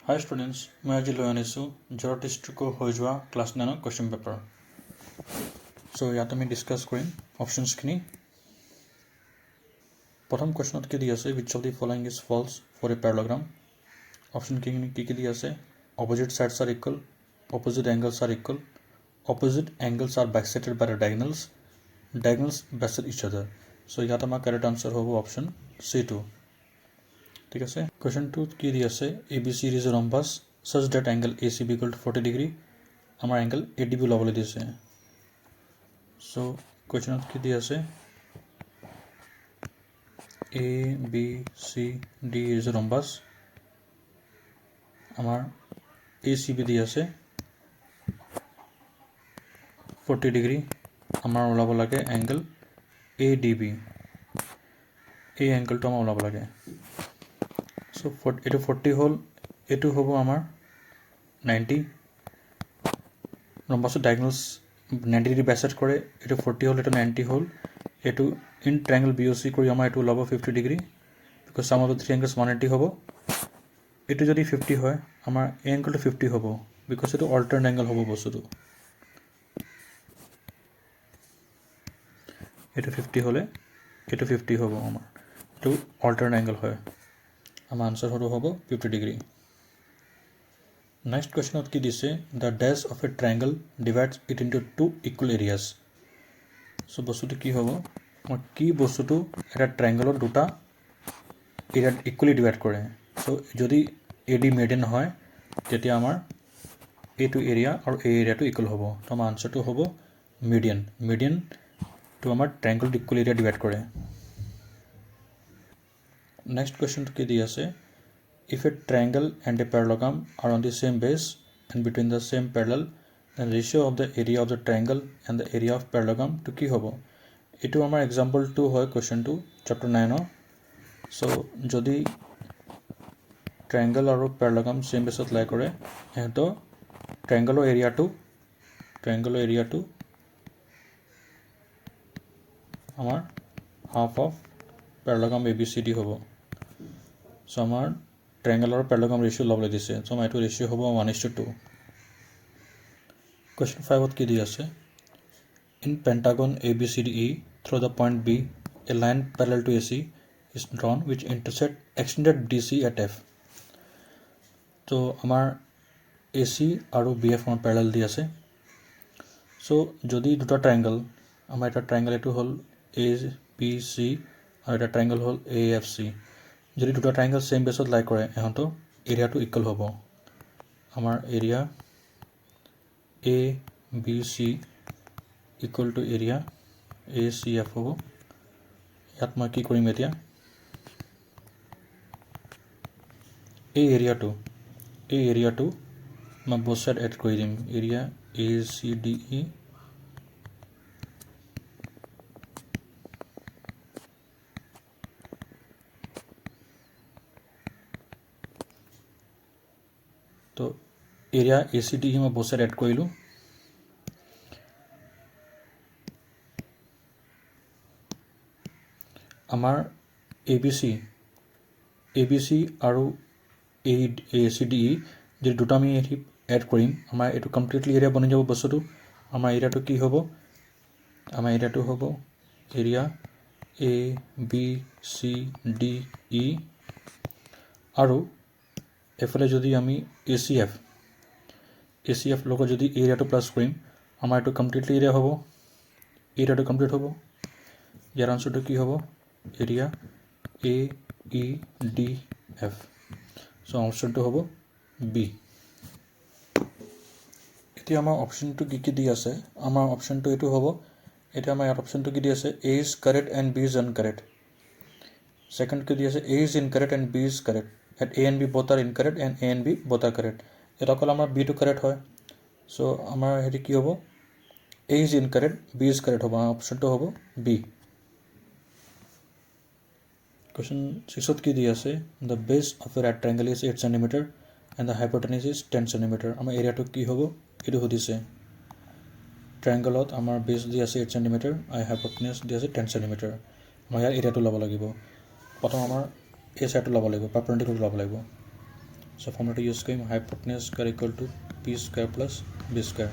Hi students, मैं आज লৈ আনিছোঁ জেৰ' ডিষ্ট্ৰিক্টৰ হৈ যোৱা ক্লাছ 9 কুৱেশ্যন পেপাৰ। চ' ইয়াত আমি ডিছকাছ কৰিম অপশ্যনছখিনি। প্ৰথম কুৱেশ্যনত কি দি আছে, which of the following is false for a parallelogram? অপশ্যনখিনি কি দি আছে, opposite sides are equal, opposite angles are equal, opposite angles are bisected by the diagonals, diagonals bisect each other. চ' ইয়াত আমাৰ কাৰেক্ট আনচাৰ হ'ব option C2। ঠিক আছে, question 2 কি দি আছে, ABC is a rhombus such that angle AC be equal to 40 degree, আমাৰ angle ADB ল'বলৈ দিছে। চ' কুৱেশ্যনত কি দি আছে, ABCD is a rhombus, আমাৰ ACB দি আছে 40 degree, আমাৰ ওলাব লাগে এংগল ADB, এই এংগলটো আমাৰ ওলাব লাগে। চ' এইটো 40 হ'ল, এইটো হ'ব আমাৰ 90, ৰম্বাছৰ ডায়াগনলছ 90 ডিগ্ৰী বাইচেট কৰে, এইটো 40 হ'ল, এইটো 90 হ'ল, এইটো ইন ট্ৰাইংগল BOC কৰি আমাৰ এইটো ওলাব 50 ডিগ্ৰী, বিকজ চাম অফ দ্য থ্ৰী এংগলছ 180 হ'ব। এইটো যদি 50 হয়, আমাৰ এই এংগলটো 50 হ'ব, বিকজ এইটো অল্টাৰনেট এংগল হ'ব বস্তুটো। এইটো 50 হ'লে এইটো 50 হ'ব, আমাৰ এইটো অল্টাৰনেট এংগল হয়, আমাৰ আনচাৰ হ'ব 50 ডিগ্ৰী। নেক্সট কুৱেশ্যনত কি দিছে, দ্য ডেছ of a triangle divides it into 2 equal areas. So' বস্তুটো কি হ'ব, কি বস্তুটো এটা ট্ৰাইংগলত দুটা এৰিয়াত ইকুৱেলি ডিভাইড কৰে। চ' যদি AD মিডিয়ান হয়, তেতিয়া আমাৰ এইটো এৰিয়া আৰু এই এৰিয়াটো ইকুৱেল হ'ব, তো আমাৰ আনচাৰটো হ'ব মিডিয়ান। মিডিয়ানটো আমাৰ ট্ৰাইংগলত ইকুৱেল এৰিয়া ডিভাইড কৰে। নেক্সট কুৱেশ্যনটো কি দি আছে, if a triangle and a parallelogram are on the same base and between the same parallel, then ratio of the area of the triangle and the area of parallelogram to কি হ'ব। এইটো আমাৰ এক্সাম্পলটো হয় কুৱেশ্যনটো chapter 9। চ' যদি triangle আৰু পেৰালেগ্ৰাম চেম বেছত লাই কৰে, সিহঁতৰ ট্ৰাইংগলৰ এৰিয়াটো আমাৰ হাফ অফ পেৰালেগ্ৰাম ABCD হ'ব। চ' আমাৰ ট্ৰাইংগল আৰু পেৰালেগ্ৰাম ৰেচিঅ' ল'বলৈ দিছে, চ' আমাৰ এইটো ৰেচিঅ' হ'ব 1:2। কুৱেশ্যন 5ত কি দি আছে, in Pentagon ABCDE through the point B A line parallel two AC is drawn wish intersect extended DC at F। তো আমাৰ AC আৰু BF আমাৰ পেৰেলেল দি আছে। চ' যদি দুটা ট্ৰাইংগল, আমাৰ এটা ট্ৰাইংগল এইটো হ'ল ABC আৰু এটা ট্ৰাইংগল হ'ল AFC, যদি দুটা ট্ৰাইংগল চেম বেছত লাই কৰে, ইহঁতৰ এৰিয়াটো ইকুৱেল হ'ব। আমাৰ area ABC equal to area ACF হ'ব। ইয়াত মই কি কৰিম এতিয়া, এই এৰিয়াটো মই both side এড কৰি দিম, এৰিয়া ACDE তো এৰিয়া ACDE মই both side এড কৰিলোঁ। আমাৰ ABC আৰু ACDE যদি দুটা আমি এড কৰিম, আমাৰ এইটো কমপ্লিটলি এৰিয়া বনি যাব বস্তুটো। আমাৰ এৰিয়াটো কি হ'ব, আমাৰ এৰিয়াটো হ'ব এৰিয়া ABCDE, আৰু এফালে যদি আমি ACF লগত যদি এৰিয়াটো প্লাছ কৰিম, আমাৰ এইটো কমপ্লিটলি এৰিয়া হ'ব, এৰিয়াটো কমপ্লিট হ'ব। ইয়াৰ আনচাৰটো কি হ'ব, এৰিয়া AEDF। চ' অপশ্যনটো হ'ব B। এতিয়া আমাৰ অপশ্যনটো কি দি আছে, আমাৰ অপশ্যনটো এইটো হ'ব, এতিয়া আমাৰ ইয়াত অপশ্যনটো কি দি আছে, A is correct and B is incorrect। Second কি দি আছে, A is incorrect and B is correct, at A and B both are incorrect and A and B both are correct। ইয়াত অকল আমাৰ B টো কাৰেক্ট হয়। চ' আমাৰ হেৰি কি হ'ব, A is incorrect, B is correct হ'ব, অপশ্যনটো হ'ব B। কুৱেশ্যন 6ত কি দি আছে, the base of a right triangle is 8 cm and the hypotenuse is 10 cm। আমাৰ এৰিয়াটো কি হ'ব এইটো সুধিছে। ট্ৰাইংগলত আমাৰ বেছ দি আছে 8 cm আৰু হাইপটেনিছ দি আছে 10 cm। আমাৰ ইয়াৰ এৰিয়াটো ল'ব লাগিব। প্ৰথম আমাৰ এই চাইডটো ল'ব লাগিব, পাৰপেণ্ডিকুলাৰ ল'ব লাগিব। সো ফৰ্মুলাটো ইউজ কৰিম hypotenuse square equal to P square plus B square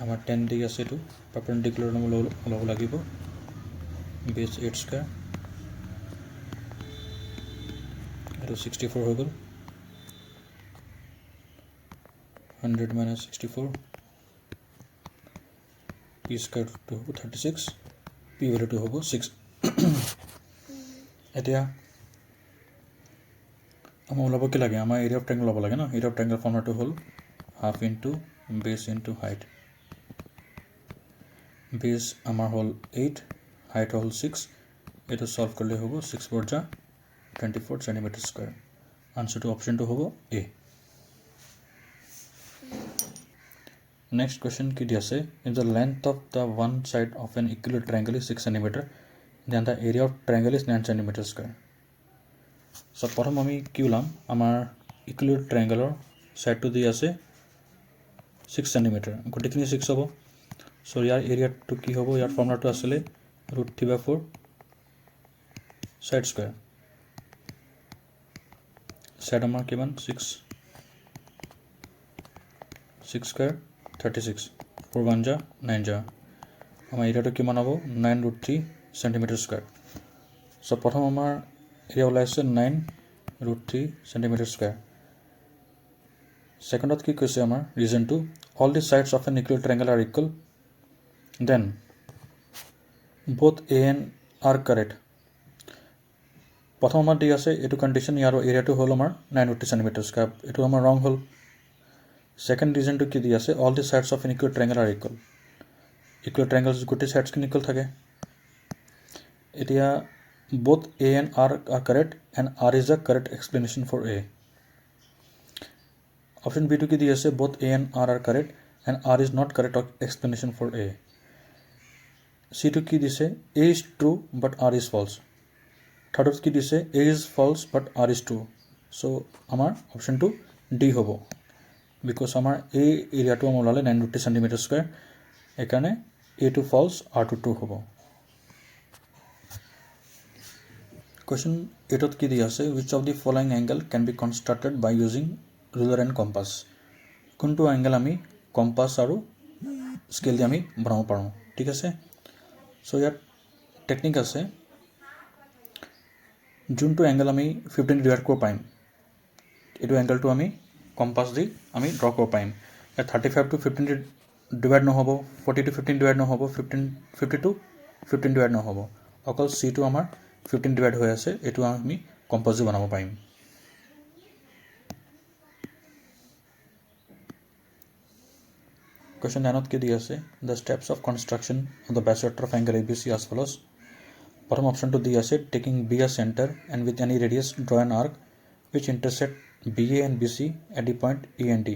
আমাৰ 10 দি আছে এইটো পাৰ্পেণ্ডিকুলাৰ ল'ব লাগিব বেছ 8 স্কোৱাৰ এইটো 64 হৈ গ'ল 100 minus 64 p square to 36 p value to hobo 6 এতিয়া আমাৰ ওলাব কি লাগে আমাৰ এৰিয়া অফ ট্ৰায়াঙ্গল ল'ব লাগে না এৰিয়া অফ ট্ৰায়াঙ্গল ফৰ্মুলাটো হ'ল হাফ ইনটু বেছ ইনটু হাইট বেছ আমাৰ হ'ল 8 হাইট হ'ল 6 এইটো সলভ কৰিলে হ'ব 6 4 যা 24 সেন্টিমিটাৰ স্কয়াৰ আনসাৰটো অপশনটো হ'ব এ Next question ki di ase if the length of the one side of an equilateral triangle is 6 cm then the area of triangle is 9 cm square. So prothom ami ki ulam amar equilateral triangle side to di ase 6 cm gotekini 6 hobo so yar area to ki hobo yar formula to asle √3/4 side square side amar kiman 6 square 36 4 1 जा 9 जा আমাৰ এৰিয়াটো কিমান হ'ব 9√3 centimetre square so প্ৰথম আমাৰ area ওলাইছে 9√3 centimetre square সেকেন্ডত কি কৈছে আমাৰ ৰিজনটো all the sides of an equilateral triangle are equal then both a and are correct প্ৰথম আমাৰ দি আছে এটো কন্ডিশন ইয়াৰ এৰিয়াটো হ'ল আমাৰ 9√3 সেন্টিমিটাৰ স্কয়াৰ এটো আমাৰ ৰং হ'ল Second reason to ki di ase all the sides of an equilateral triangle are equal. Equilateral triangles gote sides ki equal thake. Etia both A and R are correct and R is the correct explanation for A. Option B to ki di ase both A and R are correct and R is not correct explanation for A. C to ki di se A is true but R is false. Third ki di se A is false but R is true. So amar option 2 D hobo. Because our A area to amolale 950 cm square ekane A to false R to true hobo question 8 ki di ase which of the following angle can be constructed by using ruler and compass kuntu angle ami compass aru scale di ami banabo paru thik ase so yar technique ase juntu angle ami 15 divide kor paim etu angle to ami compass di আমি draw কৰিব পাৰিম 35 to 15 divide নহব 40 to 15 divide নহব 50 to 15 divide নহব অকল c টো আমাৰ 15 divide হৈ আছে এটো আমি কম্পাস দি বনাব পাৰিম question 9 কে দি আছে the steps of construction of the bisector of angle ABC as follows প্ৰথম অপশনটো দি আছে taking B as center and with any radius draw an arc which intersect BA and BC at the point E and D.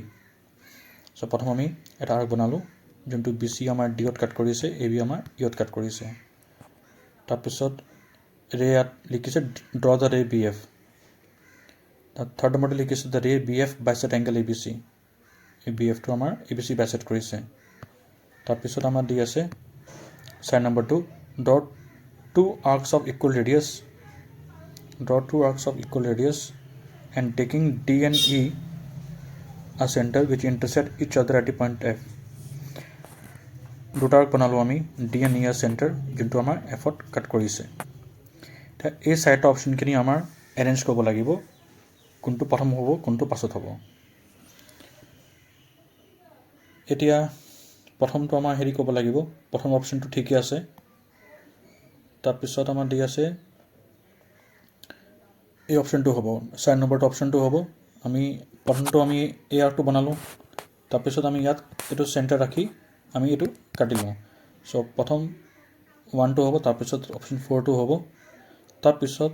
So প্ৰথম আমি এটা arc বনালো যোনটো BC আমাৰ D ত কাট কৰিছে AB আমাৰ E ত কাট কৰিছে তাৰপিছত ৰে লিখিছে draw the ray BF third নম্বৰটো লিখিছে the ray BF bisect angle ABC এই BF টো আমাৰ ABC bisect কৰিছে তাৰপিছত আমাৰ দি আছে side number 2 draw two arcs of equal radius and taking D and E a center which intersect each other at the point F. দুটা arc বনালো আমি D and E a center যোনটো আমাৰ F ত কাট কৰিছে তা এই সাইড অপশনখিনি আমাৰ arrange কৰিব লাগিব কোনটো প্ৰথম হ'ব কোনটো পাছত হ'ব এতিয়া প্ৰথমটো আমাৰ হেৰি কৰিব লাগিব প্ৰথম অপশনটো ঠিকই আছে তাৰপিছত আমাৰ দি আছে এই অপশনটো হ'ব সাইড নম্বৰটো অপশনটো হ'ব আমি প্ৰথমটো আমি এই আৰ্কটো বনালো তাৰপিছত আমি ইয়াত এটো সেন্টাৰ ৰাখি আমি এটো কাটিলো সো প্ৰথম 1 টো হ'ব তাৰপিছত অপশন 4 টো হ'ব তাৰপিছত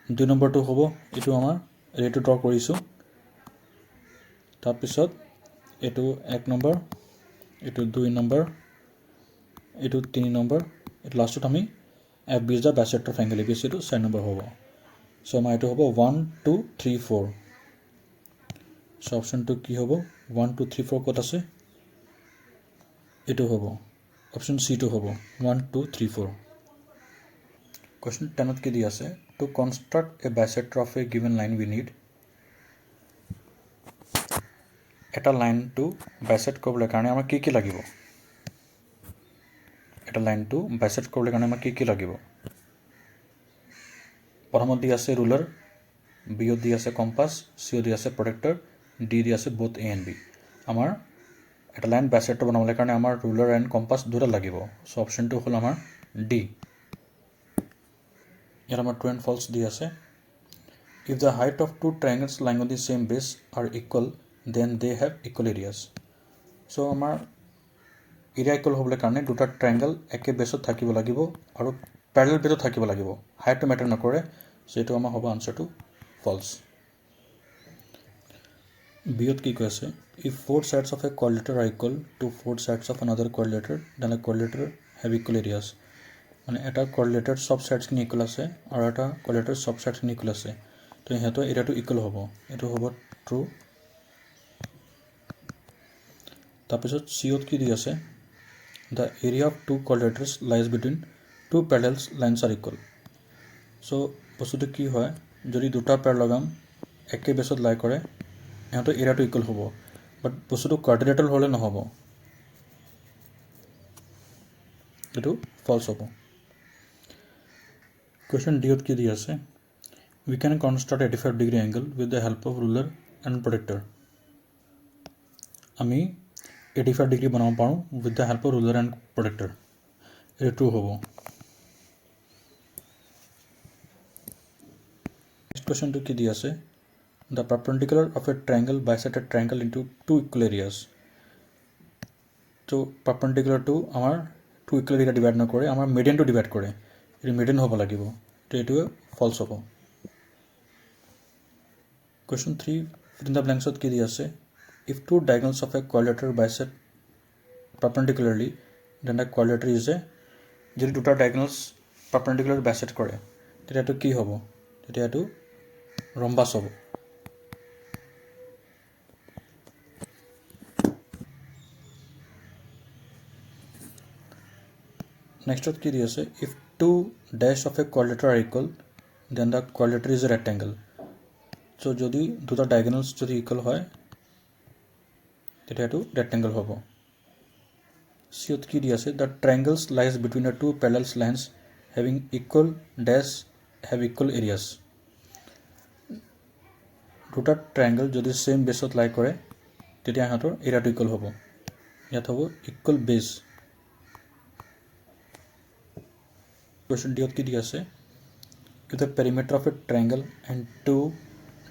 2 নম্বৰটো হ'ব এটো আমাৰ ৰেটো ড্ৰ কৰিছো তাৰপিছত এটো 1 নম্বৰ এটো 2 নম্বৰ এটো 3 নম্বৰ এটো লাষ্টত আমি FB is the bisector of angle ABC to side number hobo so my to hobo 1 2 3 4 so option 2 ki hobo 1 2 3 4 kot ase eto hobo option C to hobo 1 2 3 4 question 10 ki di ase to construct a bisector of a given line we need এটা line to bisect কৰিবলৈ কাৰণে আমাৰ কি লাগিব এটা line to bisect কৰিবলৈ কাৰণে আমাৰ কি লাগিব প্ৰথমত দি আছে ৰুলাৰ বি দি আছে কম্পাছ চি দি আছে প্ৰটেক্টৰ ডি দি আছে both A and B আমাৰ এটা লাইন বাইসেক্ট বনাবলৈ কাৰণে আমাৰ ৰুলাৰ এণ্ড কম্পাছ দুটা লাগিব সো অপচনটো হ'ল আমাৰ ডি ইয়াত আমাৰ ট্ৰু এণ্ড ফলছ দি আছে if the height of two triangles lying on the same base are equal then they have equal areas so আমাৰ এৰিয়া ইকুৱেল হ'বলৈ কাৰণে দুটা ট্ৰায়াঙ্গল একে বেছত থাকিব লাগিব আৰু প্যাৰেলাল বেছত থাকিব লাগিব হাইটটো মেটাৰ নকৰে সো এইটো আমাৰ হ'ব আনসাৰটো ফলছ বিয়ত কি কৈছে if four sides of a quadrilateral are equal to four sides of another quadrilateral then a quadrilateral have equal areas মানে এটা quadrilateral সব সাইডছ খিনি ইকুৱেল আছে আৰু এটা quadrilateral সব সাইডছ খিনি ইকুৱেল আছে তো ইহঁতৰ এৰিয়াটো ইকুৱেল হ'ব এটো হ'ব ট্ৰু তাৰপিছত সিয়ত কি দি আছে the area of two quadrilaterals lies between two parallel lines are equal so বস্তুটো কি হয় যদি দুটা প্যাৰালেলগ্ৰাম একে বেছত লাই কৰে ইহঁতৰ এৰিয়াটো ইকুৱেল হ'ব বাট বস্তুটো কোৱাড্ৰিলেটাৰেল হ'লে নহ'ব এটো ফলছ হ'ব কোৱেশ্চন ডি কি দি আছে we can construct a 85 degree angle with the help of ruler and protractor আমি 85 ডিগ্ৰী বনাব পাৰোঁ with the help of ruler and protractor এটো ট্ৰু হ'ব next question to কি দি আছে the perpendicular of a triangle bisect a triangle into two equal areas so perpendicular to আমাৰ two equal area divide নকৰে আমাৰ median to divide কৰে এটো median হ'ব লাগিব তো এটো ফলছ হ'ব question 3 fill in the blanks কি দি আছে if two diagonals of a quadrilateral bisect perpendicularly then the quadrilateral is a যদি দুটা diagonals perpendicular bisect কৰে তেতিয়াটো কি হ'ব তেতিয়াটো rhombus হ'ব next কি দি আছে if two dash of a quadrilateral are equal then the quadrilateral is a rectangle so যদি দুটা diagonals যদি equal হয় তেতিয়াটো rectangle হ'ব সিয়ত কি দি আছে the triangles lies between the two parallel lines having equal dash have equal areas দুটা triangle যদি same baseত লাই কৰে তেতিয়া হাতৰ এৰিয়াটো ইকুৱেল হ'ব ইয়াত হ'ব ইকুৱেল বেস question D কি দি আছে if the perimeter of a triangle and two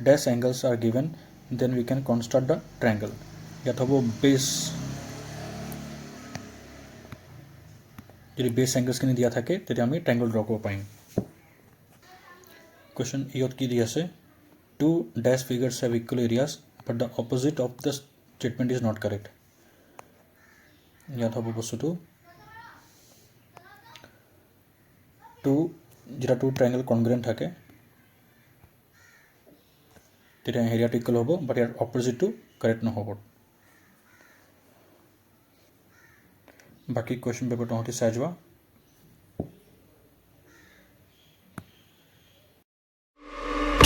dash angles are given then we can construct the triangle ইয়াত হ'ব base যদি base angles খিনি দিয়া থাকে তেতিয়া আমি triangle draw কৰিব পাৰিম question E কি দি আছে two dash figures have equal areas but the opposite of the statement is not correct ইয়াত হ'ব বস্তুটো যেটা টু ট্রায়াঙ্গল কনগ্রেন্ট থাকে তেতিয়া এৰিয়াটো ইকুৱেল হ'ব বাট ইয়াৰ অপজিটটো কাৰেক্ট নহ'ব বাকি কোৱেশ্চন পেপাৰ তহঁতি চাই যোৱা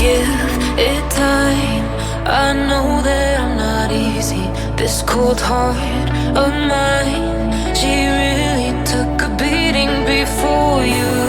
Give it time. I know that I'm not easy. This cold heart of mine, she really took a beating before you.